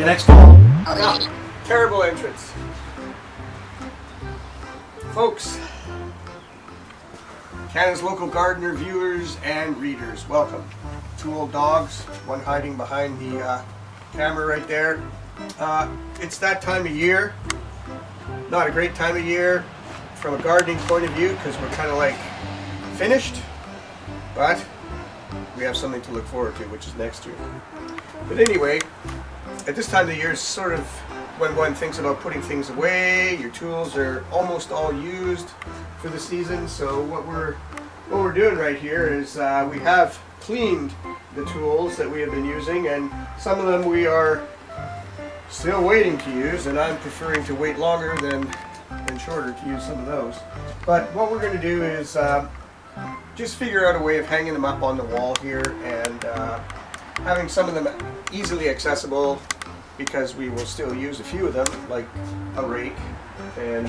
you next fall. Yeah, terrible entrance. Folks, Canada's local gardener viewers and readers, welcome. Two old dogs, one hiding behind the camera right there. It's that time of year. Not a great time of year from a gardening point of view because we're kind of like finished, but we have something to look forward to, which is next year. But anyway, at this time of the year is sort of when one thinks about putting things away. Your tools are almost all used for the season. So what we're doing right here is we have cleaned the tools that we have been using, and some of them we are still waiting to use, and I'm preferring to wait longer than shorter to use some of those. But what we're going to do is just figure out a way of hanging them up on the wall here and having some of them easily accessible, because we will still use a few of them, like a rake, and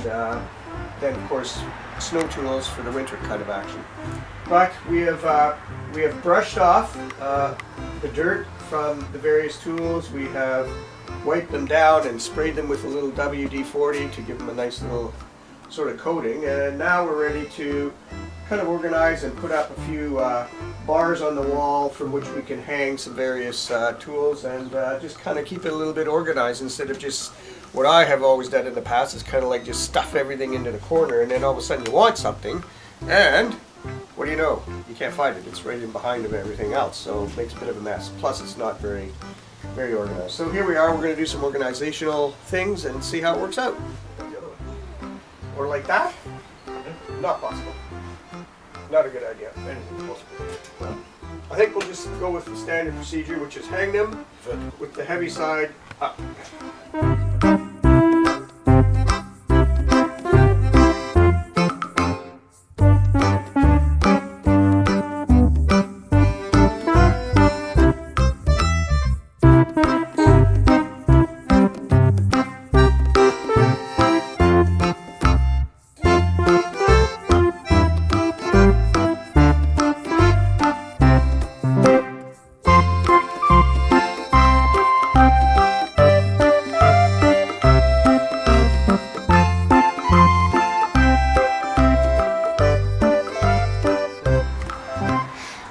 then of course snow tools for the winter kind of action. But we have brushed off the dirt from the various tools. We have wiped them down and sprayed them with a little WD-40 to give them a nice little sort of coating, and now we're ready to kind of organize and put up a few bars on the wall from which we can hang some various tools and just kind of keep it a little bit organized, instead of just what I have always done in the past is kind of like just stuff everything into the corner, and then all of a sudden you want something and what do you know, you can't find it. It's right in behind of everything else, so it makes a bit of a mess. Plus it's not very organized. So here we are, we're going to do some organizational things and see how it works out. Or like that? Not possible. Not a good idea. Anything's possible. Well, I think we'll just go with the standard procedure, which is hang them with the heavy side up.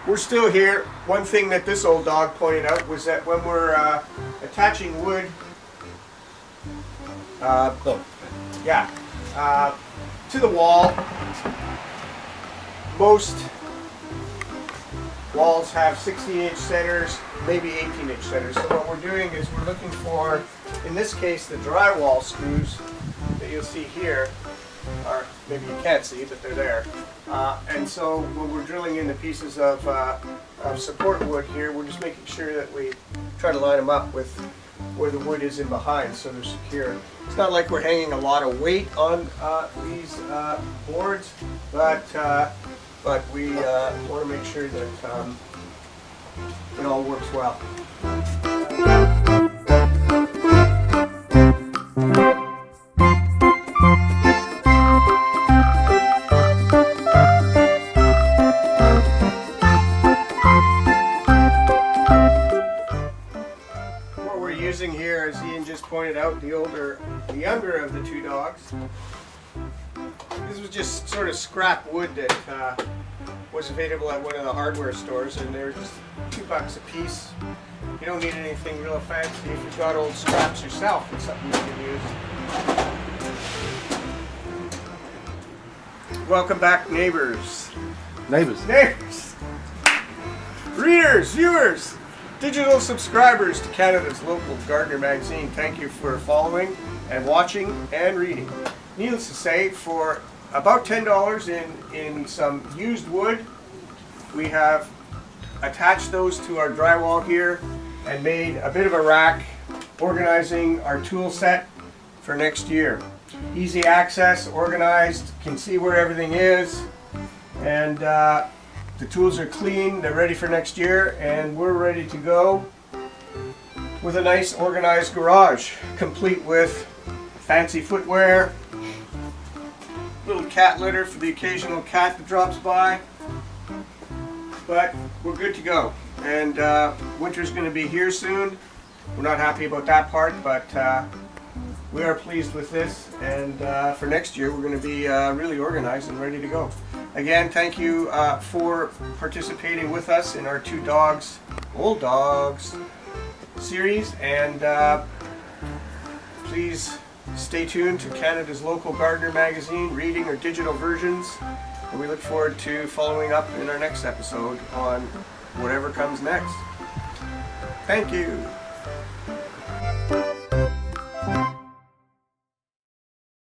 We're still here. One thing that this old dog pointed out was that when we're attaching wood, to the wall, most walls have 16-inch centers, maybe 18-inch centers. So what we're doing is we're looking for, in this case, the drywall screws that you'll see here. Or maybe you can't see, but they're there. And so when we're drilling in the pieces of support wood here, we're just making sure that we try to line them up with where the wood is in behind, so they're secure. It's not like we're hanging a lot of weight on these boards, but we want to make sure that it all works well. Here, as Ian just pointed out, the younger of the two dogs. This was just sort of scrap wood that was available at one of the hardware stores, and they're just $2 a piece. You don't need anything real fancy. If you've got old scraps yourself, it's something you can use. Welcome back, neighbors. Neighbors. Readers, viewers, digital subscribers to Canada's local gardener magazine. Thank you for following and watching and reading. Needless to say, for about $10 in some used wood, we have attached those to our drywall here and made a bit of a rack organizing our tool set for next year. Easy access, organized, can see where everything is, and the tools are clean, they're ready for next year, and we're ready to go with a nice organized garage, complete with fancy footwear, little cat litter for the occasional cat that drops by. But we're good to go, and winter's going to be here soon, We're not happy about that part, but we are pleased with this, and for next year we're going to be really organized and ready to go. Again, thank you for participating with us in our Two Dogs, Olde Dawgs series, and please stay tuned to Canada's local gardener magazine, reading our digital versions, and we look forward to following up in our next episode on whatever comes next. Thank you.